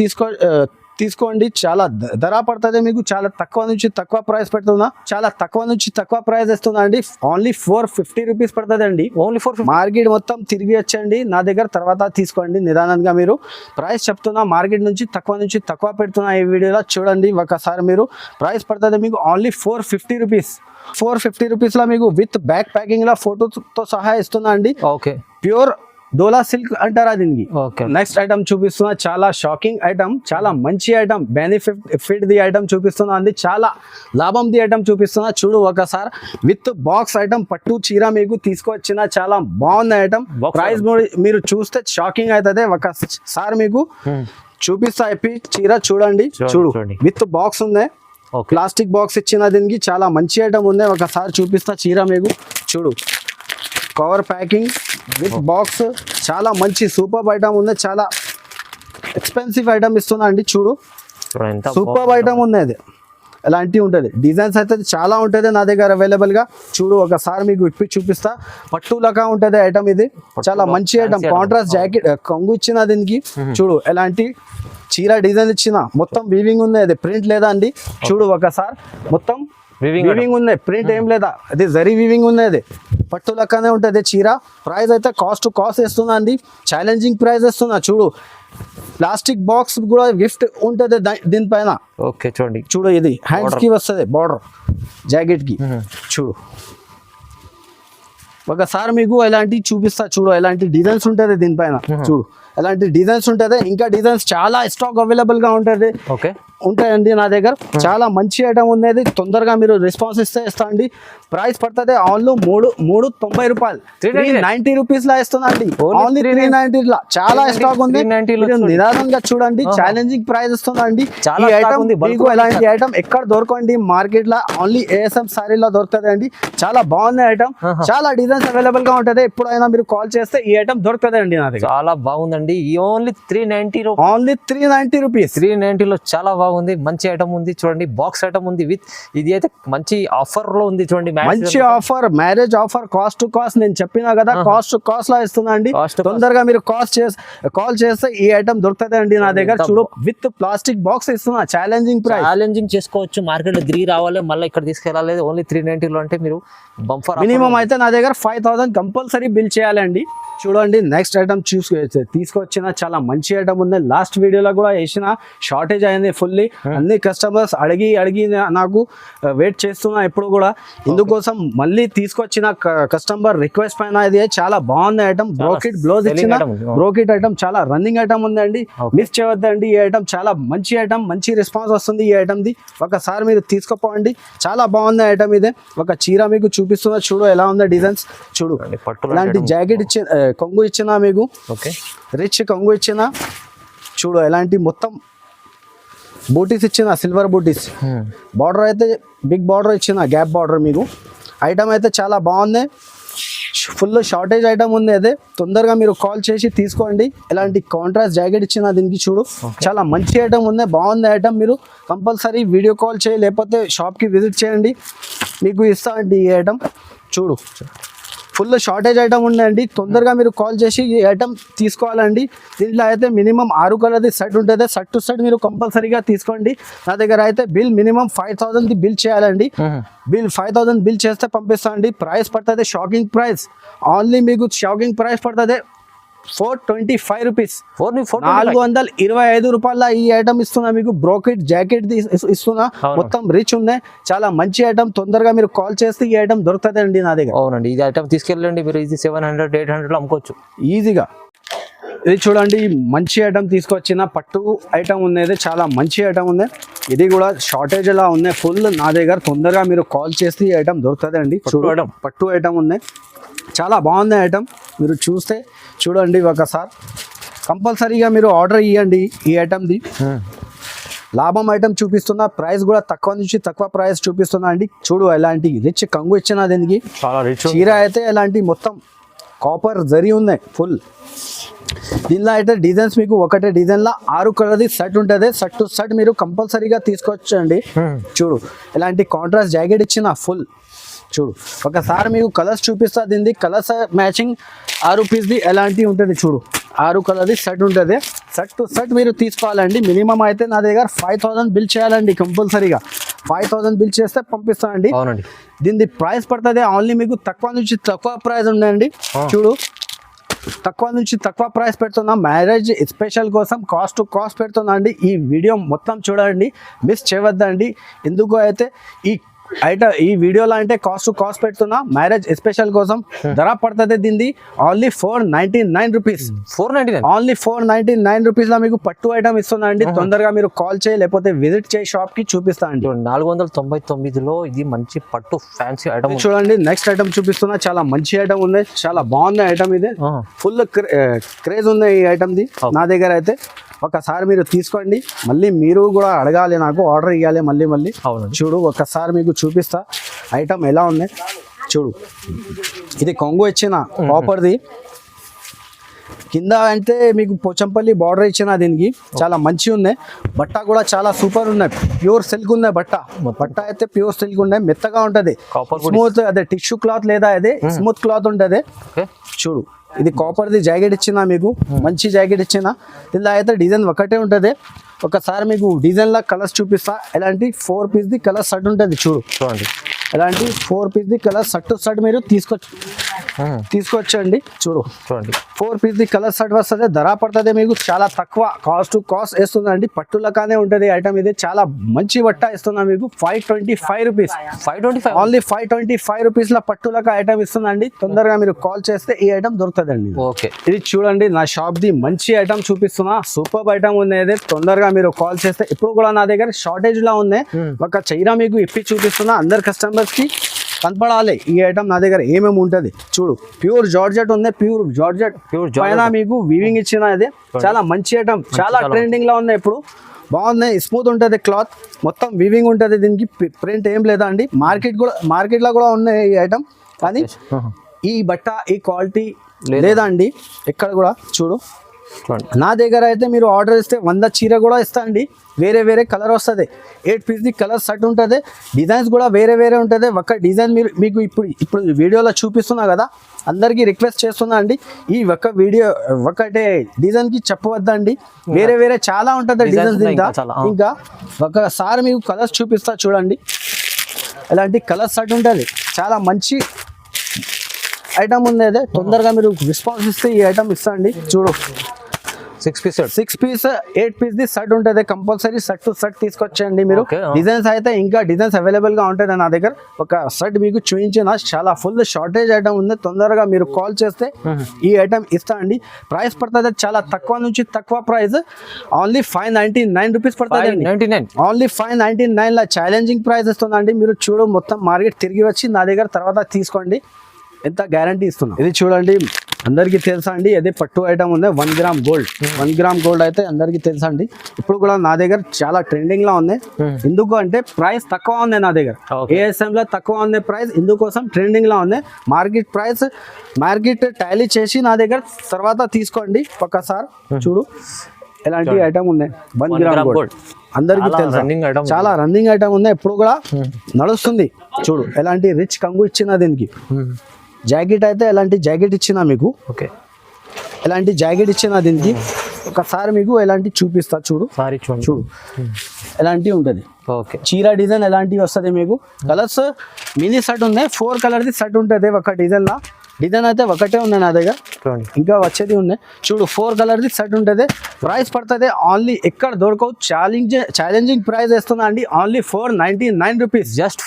తీసుకోండి. చాలా ధర పడుతుంది మీకు. చాలా తక్కువ నుంచి తక్కువ ప్రైస్ పెడుతున్నా. చాలా తక్కువ నుంచి తక్కువ ప్రైస్ ఇస్తున్నా అండి. ఓన్లీ 450 రూపీస్ పడుతుంది అండి. ఓన్లీ 450. మార్కెట్ మొత్తం తిరిగి వచ్చండి నా దగ్గర, తర్వాత తీసుకోండి నిదానంగా. మీరు ప్రైస్ చెప్తున్నా, మార్కెట్ నుంచి తక్కువ పెడుతున్నా ఈ వీడియోలో. చూడండి ఒకసారి మీరు. ప్రైస్ పడుతుంది మీకు ఓన్లీ 450 రూపీస్. 450 రూపీస్ లో మీకు విత్ బ్యాక్ ప్యాకింగ్ లో ఫోటోతో సహా ఇస్తున్నా అండి. ఓకే, ప్యూర్ డోలా సిల్క్ అంటారా దీనికి. నెక్స్ట్ ఐటమ్ చూపిస్తున్నా. చాలా షాకింగ్ ఐటమ్, చాలా మంచి ఐటమ్, బెనిఫిట్ ది ఐటమ్ చూపిస్తున్నా అండి. చాలా లాభం ది ఐటమ్ చూపిస్తున్నా. చూడు ఒకసారి విత్ బాక్స్ ఐటమ్ పట్టు చీర మీకు తీసుకొచ్చిన. చాలా బాగుంది ఐటమ్. ప్రైస్ మీరు చూస్తే షాకింగ్ అవుతుంది. ఒకసారి మీకు చూపిస్తా చీర. చూడండి, చూడు విత్ బాక్స్ ఉంది. ప్లాస్టిక్ బాక్స్ ఇచ్చిన దీనికి. చాలా మంచి ఐటమ్ ఉంది. ఒకసారి చూపిస్తా చీర మీకు. చూడు కవర్ ప్యాకింగ్ విత్ బాక్స్. చాలా మంచి సూపర్ ఐటమ్ ఉంది. చాలా ఎక్స్పెన్సివ్ ఐటమ్ ఇస్తున్నా అండి. చూడు సూపర్ ఐటమ్ ఉంది. అది ఎలాంటివి ఉంటుంది. డిజైన్స్ అయితే చాలా ఉంటుంది నా దగ్గర అవైలబుల్ గా. చూడు ఒకసారి మీకు ఇప్పి చూపిస్తా. పట్టు లగా ఉంటుంది ఐటమ్ ఇది. చాలా మంచి ఐటమ్. కాంట్రాస్ట్ జాకెట్ కొంగు ఇచ్చిన దీనికి. చూడు ఎలాంటి చీర డిజైన్ ఇచ్చిన మొత్తం వీవింగ్ ఉంది. అది ప్రింట్ లేదా అండి. చూడు ఒకసారి మొత్తం వీవింగ్ ఉంది. ప్రింట్ ఏం లేదా. అది జరీ వీవింగ్ ఉంది. అది పట్టు లెక్కనే ఉంటుంది చీర. ప్రైస్ అయితే కాస్ట్ టు కాస్ట్ ఇస్తున్నా అండి. ఛాలెంజింగ్ ప్రైస్ ఇస్తున్నా. చూడు ప్లాస్టిక్ బాక్స్ కూడా గిఫ్ట్ ఉంటుంది దీనిపైన. ఓకే చూడండి. చూడు ఇది హ్యాండ్స్ కి వస్తుంది బార్డర్ జాకెట్ కి. చూడు ఒకసారి మీకు ఎలాంటి చూపిస్తా. చూడు ఎలాంటి డిజైన్స్ ఉంటుంది దీనిపైన. చూడు ఎలాంటి డిజైన్స్ ఉంటుంది. ఇంకా డిజైన్స్ చాలా స్టాక్ అవైలబుల్ గా ఉంటుంది. ఓకే ఉంటాయండి నా దగ్గర. చాలా మంచి ఐటమ్ ఉన్నది. తొందరగా మీరు రెస్పాన్స్ ఇస్తా అండి. ప్రైస్ పడుతుంది ఆన్లో 390 రూపాయలు. 390 రూపీస్ లా ఇస్తున్నా అండి. ఓన్లీ 390 లా. చాలా స్టాక్ ఉంది. నిదానంగా చూడండి. ఛాలెంజింగ్ ప్రైస్ ఇస్తున్నా అండి. ఈ ఐటమ్ మీకు ఎలాంటి ఐటమ్ ఎక్కడ దొరకండి మార్కెట్ లో. ఓన్లీ ఏఎస్ఎం సారీలో దొరుకుతుంది అండి. చాలా బాగుంది ఐటమ్. చాలా డిజైన్స్ అవైలబుల్ గా ఉంటది. ఎప్పుడైనా మీరు కాల్ చేస్తే ఈ ఐటమ్ దొరుకుతుంది అండి నా దగ్గర. చాలా బాగుందండి. ఓన్లీ 390. Only 390 rupees. 390 లో చాలా బాగుంది. మంచి ఐటమ్ ఉంది. చూడండి బాక్స్ ఐటమ్ ఉంది విత్ ఇది అయితే మంచి ఆఫర్ లో ఉంది. చూడండి మంచి offer. Marriage offer. Cost to cost నేను చెప్పినా కదా. కాస్ట్ టు కాస్ట్ లా ఇస్తున్నా అండి. తొందరగా మీరు కాల్ చేస్తే ఈ ఐటమ్ దొరుకుతుంది అండి నా దగ్గర. చూడు విత్ ప్లాస్టిక్ బాక్స్ ఇస్తున్నా. Challenging price. ఛాలెంజింగ్ చేసుకోవచ్చు. మార్కెట్ లో 3 రావాలి మళ్ళీ ఇక్కడ తీసుకెళ్ళాలి. ఓన్లీ 390 లో అంటే మీరు బంఫర్. మినిమం అయితే నా దగ్గర 5000 కంపల్సరీ బిల్ చేయాలండి. చూడండి నెక్స్ట్ ఐటమ్ తీసుకొచ్చిన చాలా మంచి ఐటమ్ ఉంది. లాస్ట్ వీడియోలో కూడా వేసిన షార్టేజ్ అయింది ఫుల్లీ. అన్ని కస్టమర్స్ అడిగి నాకు వెయిట్ చేస్తున్నా ఎప్పుడు కూడా. ఇందుకోసం మళ్ళీ తీసుకొచ్చిన కస్టమర్ రిక్వెస్ట్ పైన ఇది చాలా బాగుంది ఐటమ్. బ్రోకెట్ బ్లౌజ్ ఇచ్చిన బ్రోకెట్ ఐటమ్ చాలా రన్నింగ్ ఐటమ్ ఉందండి. మిస్ చేయవద్దండి. ఈ ఐటమ్ చాలా మంచి ఐటమ్. మంచి రెస్పాన్స్ వస్తుంది ఈ ఐటమ్ ది. ఒకసారి మీరు తీసుకుపోండి. చాలా బాగుంది ఐటమ్ ఇదే. ఒక చీర మీకు చూపిస్తున్నా. చూడు ఎలా ఉంది డిజైన్స్. చూడు ఇలాంటి జాకెట్ ఇచ్చిన కొంగు ఇచ్చిన మీకు. ఓకే రిచ్ కొంగు ఇచ్చిన. చూడు ఎలాంటి మొత్తం బూటీస్ ఇచ్చిన సిల్వర్ బూటీస్. బార్డర్ అయితే బిగ్ బార్డర్ ఇచ్చిన గ్యాప్ బార్డర్ మీకు. ఐటమ్ అయితే చాలా బాగుంది. ఫుల్ షార్టేజ్ ఐటమ్ ఉంది. అదే తొందరగా మీరు కాల్ చేసి తీసుకోండి. ఎలాంటి కాంట్రాస్ట్ జాకెట్ ఇచ్చిన దీనికి. చూడు చాలా మంచి ఐటమ్ ఉంది. బాగుంది ఐటమ్. మీరు కంపల్సరీ వీడియో కాల్ చేయి లేకపోతే షాప్కి విజిట్ చేయండి. మీకు ఇస్తా అండి ఈ ఐటమ్. చూడు ఫుల్ షార్టేజ్ ఐటమ్ ఉందండి. తొందరగా మీరు కాల్ చేసి ఈ ఐటమ్ తీసుకోవాలండి. దీంట్లో అయితే మినిమం 6 కలర్ది సెట్ ఉంటుంది. సెట్ టు సెట్ మీరు కంపల్సరీగా తీసుకోండి. నా దగ్గర అయితే బిల్ మినిమం 5000 బిల్ చేయాలండి. బిల్ 5000 బిల్ చేస్తే పంపిస్తా అండి. ప్రైస్ పడుతుంది షాకింగ్ ప్రైస్. ఓన్లీ మీకు షాకింగ్ ప్రైస్ పడుతుంది 425 రూపీస్. 425 రూపాయల ఈ ఐటమ్ ఇస్తున్నా మీకు. బ్రోకెట్ జాకెట్ ఇస్తున్నా. మొత్తం రిచ్ ఉంది. చాలా మంచి ఐటమ్. తొందరగా మీరు కాల్ చేస్తే ఈ ఐటమ్ దొరుకుతుంది అండి నా దగ్గర. అవునండి ఇది ఐటమ్ తీసుకెళ్ళండి మీరు. ఇది 700-800 లో అమ్ముకోవచ్చు ఈజీగా. ఇది చూడండి మంచి ఐటమ్ తీసుకొచ్చిన పట్టు ఐటమ్ ఉంది. చాలా మంచి ఐటమ్ ఉంది. ఇది కూడా షార్టేజ్ లా ఉంది ఫుల్ నా దగ్గర. తొందరగా మీరు కాల్ చేస్తే ఈ ఐటమ్ దొరుకుతుంది అండి. చూడడం పట్టు ఐటమ్ ఉంది. చాలా బాగుంది ఐటమ్. మీరు చూస్తే చూడండి ఒకసారి. కంపల్సరీగా మీరు ఆర్డర్ ఇవ్వండి ఈ ఐటమ్ది. లాభం ఐటమ్ చూపిస్తున్నా. ప్రైస్ కూడా తక్కువ నుంచి తక్కువ ప్రైస్ చూపిస్తున్నా అండి. చూడు ఎలాంటి రిచ్ కంగు ఇచ్చిన దీనికి. చీర అయితే ఎలాంటి మొత్తం కాపర్ జరీ ఉన్నాయి ఫుల్. దీనిలో అయితే డిజైన్స్ మీకు ఒకటే డిజైన్ లా 6 కలర్ది సెట్ ఉంటుంది. సెట్ టు సెట్ మీరు కంపల్సరీగా తీసుకొచ్చండి. చూడు ఎలాంటి కాంట్రాస్ట్ జాకెట్ ఇచ్చిన ఫుల్. చూడు ఒకసారి మీకు కలర్స్ చూపిస్తా. దీనిది కలర్స్ మ్యాచింగ్ 6 పీస్ది ఎలాంటి ఉంటుంది. చూడు 6 కలర్ది సెట్ ఉంటుంది. సెట్ టు సెట్ మీరు తీసుకోవాలండి. మినిమం అయితే నా దగ్గర 5000 బిల్ చేయాలండి కంపల్సరీగా. 5000 బిల్ చేస్తే పంపిస్తానండి. అవునండి దీనిది ప్రైస్ పడుతుంది ఓన్లీ మీకు తక్కువ నుంచి తక్కువ ప్రైస్ ఉందండి. చూడు తక్కువ నుంచి తక్కువ ప్రైస్ పెడుతున్నా. మ్యారేజ్ స్పెషల్ కోసం కాస్ట్ టు కాస్ట్ పెడుతున్నా అండి. ఈ వీడియో మొత్తం చూడండి. మిస్ చేయవద్దండి. ఎందుకు అయితే ఈ వీడియోలో అంటే కాస్ట్ టు కాస్ట్ పెడుతున్నా. మ్యారేజ్ స్పెషల్ కోసం ధర పడుతుంది దీనిది ఓన్లీ 499 రూపీస్. 499 ఓన్లీ 499 రూపీస్ లో మీకు పట్టు ఐటమ్ ఇస్తున్నా అండి. తొందరగా మీరు కాల్ చేయి లేకపోతే విజిట్ చేయి షాప్ కి చూపిస్తా అండి. 499 లో ఇది మంచి పట్టు ఫ్యాన్సీ ఐటమ్. చూడండి నెక్స్ట్ ఐటమ్ చూపిస్తున్నా. చాలా మంచి ఐటమ్ ఉంది. చాలా బాగుంది ఐటమ్ ఇది. ఫుల్ క్రేజ్ ఉంది ఈ ఐటమ్ ది నా దగ్గర అయితే. ఒకసారి మీరు తీసుకోండి. మళ్ళీ మీరు కూడా అడగాలి నాకు ఆర్డర్ ఇవ్వాలి మళ్ళీ. చూడు ఒకసారి మీకు చూపిస్తా ఐటమ్ ఎలా ఉంది. చూడు ఇది కొంగు ఇచ్చిన కాపర్ది. కింద అంటే మీకు పోచంపల్లి బార్డర్ ఇచ్చిన దీనికి చాలా మంచిగా ఉన్నాయి. బట్ట కూడా చాలా సూపర్ ఉన్నాయి, ప్యూర్ సిల్క్ ఉన్నాయి బట్ట. బట్ట అయితే ప్యూర్ సిల్క్ ఉన్నాయి, మెత్తగా ఉంటది, స్మూత్. అదే టిష్యూ క్లాత్ లేదా అదే స్మూత్ క్లాత్ ఉంటది. చూడు ఇది కాపర్ది జాకెట్ ఇచ్చిన మీకు, మంచి జాకెట్ ఇచ్చిన. ఇలా అయితే డిజైన్ ఒకటే ఉంటది. ఒకసారి మీకు డిజైన్ లా కలర్స్ చూపిస్తా. ఎలాంటి 4 పీస్ ది కలర్ షర్ట్ ఉంటుంది చూడండి. ఎలాంటి 4 పీస్ ది కలర్ షర్ట్ మీరు తీసుకొచ్చండి. చూడండి 4 పీస్ ది కలర్ షర్ట్ వస్తుంది. ధర పడుతుంది మీకు చాలా తక్కువ, కాస్ట్ వేస్తుందండి. పట్టులకానే ఉంటుంది ఐటమ్. ఇది చాలా మంచి బట్ట ఇస్తున్నా మీకు 525 రూపీస్. 525 ఓన్లీ 525 రూపీస్ లా పట్టులక ఐటమ్ ఇస్తుందండి. తొందరగా మీరు కాల్ చేస్తే ఈ ఐటమ్ దొరుకుతుందండి. ఓకే, ఇది చూడండి నా షాప్ ది మంచి ఐటమ్ చూపిస్తున్నా. సూపర్ ఐటమ్ ఉంది. తొందరగా మీరు కాల్ చేస్తే, ఇప్పుడు కూడా నా దగ్గర షార్టేజ్ లా ఉంది. ఒక చైనా మీకు ఇప్పి చూపిస్తున్నా, అందరు కస్టమర్స్ కి కనపడాలి ఈ ఐటమ్ నా దగ్గర ఏమేమి ఉంటది. చూడు ప్యూర్ జార్జెట్ ఉంది, ప్యూర్ జార్జెట్ పైన మీకు వీవింగ్ ఇచ్చిన. ఇది చాలా మంచి ఐటమ్, చాలా ట్రెండింగ్ లో ఉంది ఇప్పుడు. బాగుంది, స్మూత్ ఉంటుంది క్లాత్, మొత్తం వీవింగ్ ఉంటుంది. దీనికి ప్రింట్ ఏం లేదా అండి. మార్కెట్ లో కూడా ఉన్నాయి ఈ ఐటమ్, కానీ ఈ బట్ట ఈ క్వాలిటీ లేదా అండి ఎక్కడ కూడా. చూడు నా దగ్గర అయితే మీరు ఆర్డర్ ఇస్తే 100 చీర కూడా ఇస్తా అండి. వేరే వేరే కలర్ వస్తుంది. 8 పీస్ ది కలర్ షర్ట్ ఉంటుంది. డిజైన్స్ కూడా వేరే వేరే ఉంటుంది. ఒక డిజైన్ మీకు ఇప్పుడు వీడియోలో చూపిస్తున్నా కదా, అందరికీ రిక్వెస్ట్ చేస్తున్నా అండి, ఈ ఒకటే డిజైన్ కి చెప్పవద్దండి. వేరే వేరే చాలా ఉంటుంది డిజైన్స్. ఇంకా ఒకసారి మీకు కలర్స్ చూపిస్తా చూడండి. ఇలాంటి కలర్ షర్ట్ ఉంటుంది, చాలా మంచి ఐటమ్ ఉంది. అదే తొందరగా మీరు రెస్పాన్స్ ఇస్తే ఈ ఐటమ్ ఇస్తా అండి. చూడు 6 పీస్ 8 పీస్ ది షర్ట్ ఉంటుంది. కంపల్సరీ షర్ట్ టు షర్ట్ తీసుకొచ్చేయండి మీరు. డిజైన్స్ అయితే ఇంకా డిజైన్స్ అవైలబుల్ గా ఉంటుంది నా దగ్గర. ఒక షర్ట్ మీకు చూపించిన, చాలా ఫుల్ షార్టేజ్ ఐటమ్ ఉంది. తొందరగా మీరు కాల్ చేస్తే ఈ ఐటమ్ ఇస్తా అండి. ప్రైస్ పడుతుంది చాలా తక్కువ నుంచి తక్కువ ప్రైస్, ఓన్లీ 599 రూపీస్ పడుతుంది. ఓన్లీ 599 లా ఛాలెంజింగ్ ప్రైస్ ఇస్తుందండి. మీరు చూడు మొత్తం మార్కెట్ తిరిగి వచ్చి నా దగ్గర తర్వాత తీసుకోండి, ఎంత గ్యారంటీ ఇస్తున్నా. ఇది చూడండి అందరికీ తెలుసా అండి, అదే పట్టు ఐటమ్ ఉంది. 1 గ్రామ్ గోల్డ్. 1 గ్రామ్ గోల్డ్ అయితే అందరికీ తెలుసా అండి. ఇప్పుడు కూడా నా దగ్గర చాలా ట్రెండింగ్ లో ఉంది. ఎందుకు అంటే ప్రైస్ తక్కువ ఉంది నా దగ్గర. ASM లో తక్కువ ఉంది ప్రైస్, ఇందుకోసం ట్రెండింగ్ లో ఉంది. మార్కెట్ టాలీ చేసి నా దగ్గర తర్వాత తీసుకోండి ఒక్కసారి. చూడు ఎలాంటి ఐటమ్ ఉంది. 1 గ్రామ్ గోల్డ్ అందరికీ తెలుసా, చాలా రన్నింగ్ ఐటమ్ ఉంది. ఎప్పుడు కూడా నడుస్తుంది. చూడు ఎలాంటి రిచ్ కంగు ఇచ్చిన దీనికి. జాకెట్ అయితే ఎలాంటి జాకెట్ ఇచ్చిన మీకు. ఓకే, ఎలాంటి జాకెట్ ఇచ్చిన దీనికి. ఒకసారి మీకు ఎలాంటి చూపిస్తా. చూడు ఎలాంటి ఉంటుంది. ఓకే, చీర డిజైన్ ఎలాంటివి వస్తుంది మీకు. కలర్స్ మినీ షర్ట్ ఉంది, 4 కలర్ ది షర్ట్ ఉంటుంది ఒక డిజైన్ లా. డిజైన్ అయితే ఒకటే ఉంది నా దగ్గర, ఇంకా వచ్చేది ఉంది. చూడు 4 కలర్ ది షర్ట్ ఉంటుంది. ప్రైస్ పడుతుంది ఓన్లీ ఎక్కడ దొరకవు, ఛాలెంజింగ్ ప్రైస్ వేస్తున్నా అండి. Only 499 rupees. జస్ట్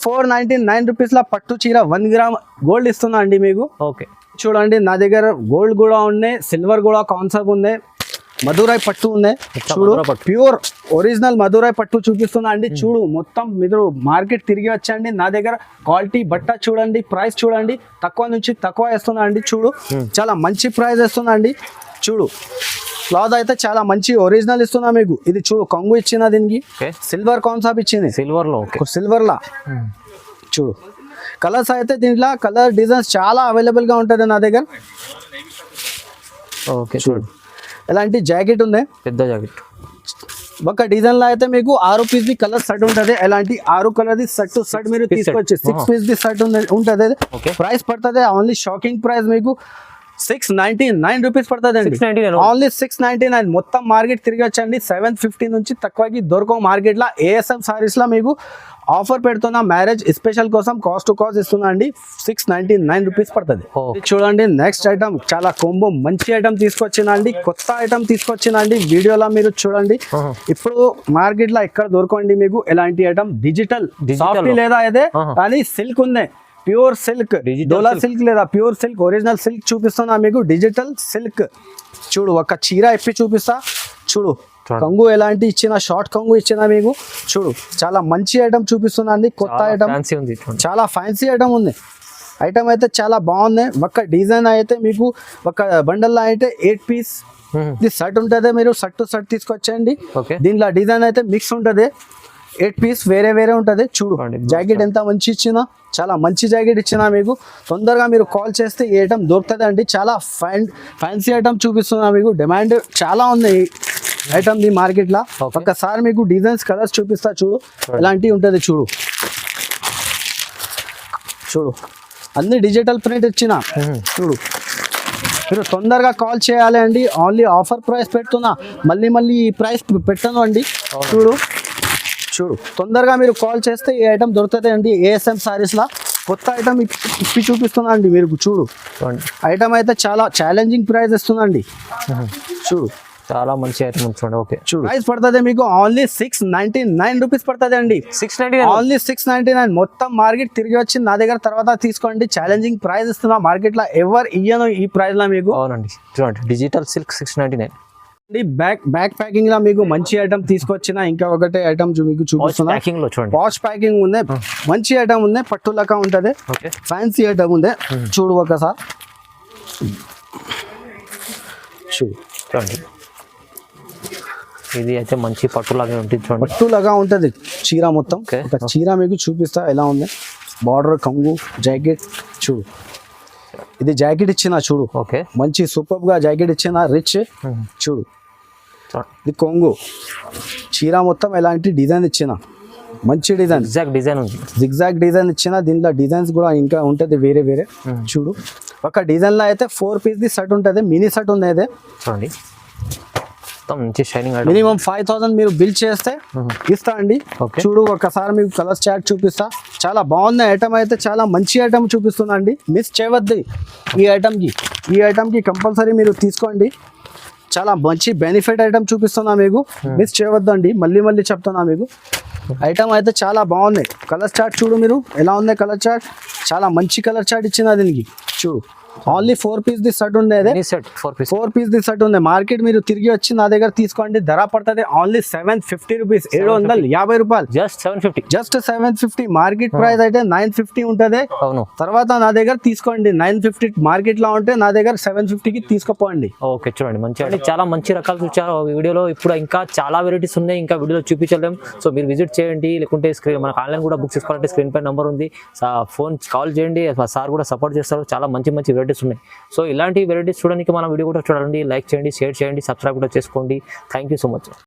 499 రూపీస్ లా పట్టు చీర 1 గ్రామ్ గోల్డ్ ఇస్తున్నా అండి మీకు. ఓకే, చూడండి నా దగ్గర గోల్డ్ కూడా ఉన్నాయి, సిల్వర్ కూడా కాన్సెప్ట్ ఉంది, మధురై పట్టు ఉన్నాయి. చూడు ప్యూర్ ఒరిజినల్ మధురై పట్టు చూపిస్తున్నా అండి. చూడు మొత్తం మీరు మార్కెట్ తిరిగి వచ్చండి, నా దగ్గర క్వాలిటీ బట్ట చూడండి, ప్రైస్ చూడండి, తక్కువ నుంచి తక్కువ వేస్తున్నా అండి. చూడు చాలా మంచి ప్రైస్ వేస్తున్నా అండి. చూడు క్లాత్ అయితే చాలా మంచి ఒరిజినల్ ఇస్తున్నా మీకు. ఇది చూడు కొంగు ఇచ్చిన దీనికి, సిల్వర్ కాన్సెప్ట్ ఇచ్చింది, సిల్వర్ లా. చూడు కలర్స్ అయితే దీంట్లో కలర్ డిజైన్స్ చాలా అవైలబుల్ గా ఉంటుంది నా దగ్గర. ఓకే, చూడు ఎలాంటి జాకెట్ ఉంది, పెద్ద జాకెట్. ఒక డిజైన్ లో అయితే మీకు 6 పీస్ ది కలర్ షర్ట్ ఉంటుంది. ఎలాంటి 6 కలర్ ది షర్ట్ మీరు తీసుకొచ్చి 6 పీస్ ది షర్ట్ ఉంటుంది. ప్రైస్ పడుతుంది ఓన్లీ షాకింగ్ ప్రైస్ మీకు 699 రూపీస్ పడుతుంది అండి. ఓన్లీ 699. మొత్తం మార్కెట్ తిరిగి వచ్చండి. 750 నుంచి తక్కువకి దొరకవు మార్కెట్ లో. ASM సారీస్ లో మీకు ఆఫర్ పెడుతున్నా, మ్యారేజ్ స్పెషల్ కోసం కాస్ట్ టు కాస్ట్ ఇస్తున్నా అండి. 699 రూపీస్ పడుతుంది. చూడండి నెక్స్ట్ ఐటమ్ చాలా కొంబో మంచి ఐటమ్ తీసుకొచ్చిన అండి, కొత్త ఐటమ్ తీసుకొచ్చిన అండి. వీడియోలో మీరు చూడండి. ఇప్పుడు మార్కెట్ లో ఎక్కడ దొరకండి మీకు ఎలాంటి ఐటమ్. డిజిటల్ సాఫ్ట్ లేదా అదే, కానీ సిల్క్ ఉంది, ప్యూర్ సిల్క్, డోలా సిల్క్ లేదా ప్యూర్ సిల్క్, ఒరిజినల్ సిల్క్ చూపిస్తున్నా మీకు. Digital silk. చూడు ఒక చీర ఇప్పి చూపిస్తా. చూడు కంగు ఎలాంటి ఇచ్చిన, షార్ట్ కంగు ఇచ్చిన మీకు. చూడు చాలా మంచి ఐటమ్ చూపిస్తున్నా అండి, కొత్త ఐటమ్, చాలా ఫ్యాన్సీ ఐటమ్ ఉంది. ఐటమ్ అయితే చాలా బాగుంది. ఒక డిజైన్ అయితే మీకు ఒక బండల్లో అయితే 8 పీస్ ఇది షర్ట్ ఉంటుంది. మీరు షర్ట్ టు షర్ట్ తీసుకొచ్చేయండి. దీంట్లో డిజైన్ అయితే మిక్స్ ఉంటుంది. 8 పీస్ వేరే వేరే ఉంటుంది. చూడు చూడండి. జాకెట్ ఎంత మంచి ఇచ్చినా, చాలా మంచి జాకెట్ ఇచ్చినా మీకు తొందరగా మీరు కాల్ చేస్తే ఈ ఐటమ్ దొరుకుతుంది అండి. చాలా ఫ్యాన్సీ ఐటమ్ చూపిస్తున్నా మీకు. డిమాండ్ చాలా ఉంది ఈ ఐటమ్ ది మార్కెట్లో. Okay. ఒక్కసారి మీకు డిజైన్స్ కలర్స్ చూపిస్తా చూడు ఎలాంటివి ఉంటుంది. చూడు చూడు అన్ని డిజిటల్ ప్రింట్ ఇచ్చిన. చూడు మీరు తొందరగా కాల్ చేయాలి అండి. ఓన్లీ ఆఫర్ ప్రైస్ పెడుతున్నా, మళ్ళీ ఈ ప్రైస్ పెట్టను అండి. చూడు చూడు తొందరగా మీరు కాల్ చేస్తే ఈ ఐటమ్ దొరుకుతుంది అండి. ఏఎస్ఎం సారీస్లా కొత్త ఐటమ్ ఇప్పి చూపిస్తున్నా అండి మీరు. చూడు ఐటమ్ అయితే చాలా ఛాలెంజింగ్ ప్రైస్ ఇస్తుందండి. చూడు చాలా మంచి ఐటమ్ చూడండి. ఓకే చూడు ప్రైస్ పడుతుంది మీకు ఓన్లీ 699 రూపీస్ పడుతుంది అండి. 699 ఓన్లీ 699. మొత్తం మార్కెట్ తిరిగి వచ్చి నా దగ్గర తర్వాత తీసుకోండి. ఛాలెంజింగ్ ప్రైస్ ఇస్తున్నా, మార్కెట్లో ఎవరు ఇయ్యను ఈ ప్రైస్ లో మీకు. అవునండి చూడండి డిజిటల్ సిల్క్ 699. బ్యాక్ ప్యాకింగ్ లా మీకు మంచి ఐటమ్ తీసుకొచ్చిన. ఇంకా ఒకటే ఐటమ్ మీకు చూపిస్తున్నా. ప్యాకింగ్ లో చూడండి వాష్ ప్యాకింగ్ ఉంది, మంచి ఐటమ్ ఉంది, పట్టు లెక్క ఉంటది, ఓకే ఫ్యాన్సీ ఐటమ్ ఉంది. చూడు ఒకసారి చూడు చూడండి. ఇది అయితే మంచి పట్టులాగా ఉంటుంది చూడండి. పట్టు లాగా ఉంటది చీర మొత్తం. Okay. ఒక చీర మీకు చూపిస్తా ఎలా ఉంది. బార్డర్ కంగు జాకెట్ చూడు. ఇది జాకెట్ ఇచ్చిన చూడు, ఓకే మంచి సూపర్ గా జాకెట్ ఇచ్చిన రిచ్. చూడు చూడండి. ఇది కొంగు చీర మొత్తం ఎలాంటి డిజైన్ ఇచ్చిన, మంచి డిజైన్, ఎగ్జాక్ట్ డిజైన్ ఉంది. జిగ్జాగ్ డిజైన్ ఇచ్చిన. దీంట్లో డిజైన్స్ కూడా ఇంకా ఉంటుంది వేరే వేరే. చూడు ఒక డిజైన్ లో అయితే 4 పీస్ ది సెట్ ఉంటుంది, మినీ సెట్ ఉంది. అయితే చూడండి మొత్తం మంచి షైనింగ్ ఐటమ్. మినిమం 5000 మీరు బిల్ చేస్తే ఇస్తా అండి. Okay. చూడు ఒకసారి మీకు కలర్ చార్ట్ చూపిస్తా. చాలా బాగుంది ఐటమ్ అయితే, చాలా మంచి ఐటమ్ చూపిస్తున్నా అండి. మిస్ చేయవద్దు ఈ ఐటమ్కి. ఈ ఐటమ్కి కంపల్సరీ మీరు తీసుకోండి. చాలా మంచి బెనిఫిట్ ఐటమ్ చూపిస్తున్నా మీకు. మిస్ చేయవద్దు అండి, మళ్ళీ చెప్తున్నా మీకు. ఐటమ్ అయితే చాలా బాగుంది. కలర్ చార్ట్ చూడు మీరు ఎలా ఉంది. కలర్ చార్ట్ చాలా మంచి కలర్ చార్ట్ ఇచ్చిన దీనికి. చూడు ఓన్లీ 4 పీస్ ది సెట్ ఉండేది. Set 4 piece 4 piece the set ఉంది. మార్కెట్ మీరు తిరిగి వచ్చి నా దగ్గర తీసుకోండి. ధర పడుతుంది ఓన్లీ 750 రూపీస్, 750 రూపాయలు. జస్ట్ 750. జస్ట్ 750. మార్కెట్ ప్రైస్ అయితే 950 ఉంటుంది. అవును తర్వాత నా దగ్గర తీసుకోండి. 950 మార్కెట్ లో ఉంటే నా దగ్గర 750కి తీసుకుపోండి. ఓకే చూడండి మంచి చాలా మంచి రకాలు చూచారు వీడియోలో. ఇప్పుడు ఇంకా చాలా వెరైటీస్ ఉన్నాయి, ఇంకా వీడియోలో చూపించలేం. సో మీరు విజిట్ చేయండి, లేకుంటే స్క్రీన్ మనకు ఆన్లైన్ కూడా బుక్ చేసుకోవాలంటే స్క్రీన్ పై నెంబర్ ఉంది, ఫోన్ కాల్ చేయండి. సార్ కూడా సపోర్ట్ చేస్తారు. చాలా మంచి వెరైటీస్ ఉన్నాయి. సో ఇలాంటి వెరైటీస్ చూడడానికి మన వీడియో కూడా చూడండి, లైక్ చేయండి, షేర్ చేయండి, సబ్స్క్రైబ్ కూడా చేసుకోండి. Thank you so much.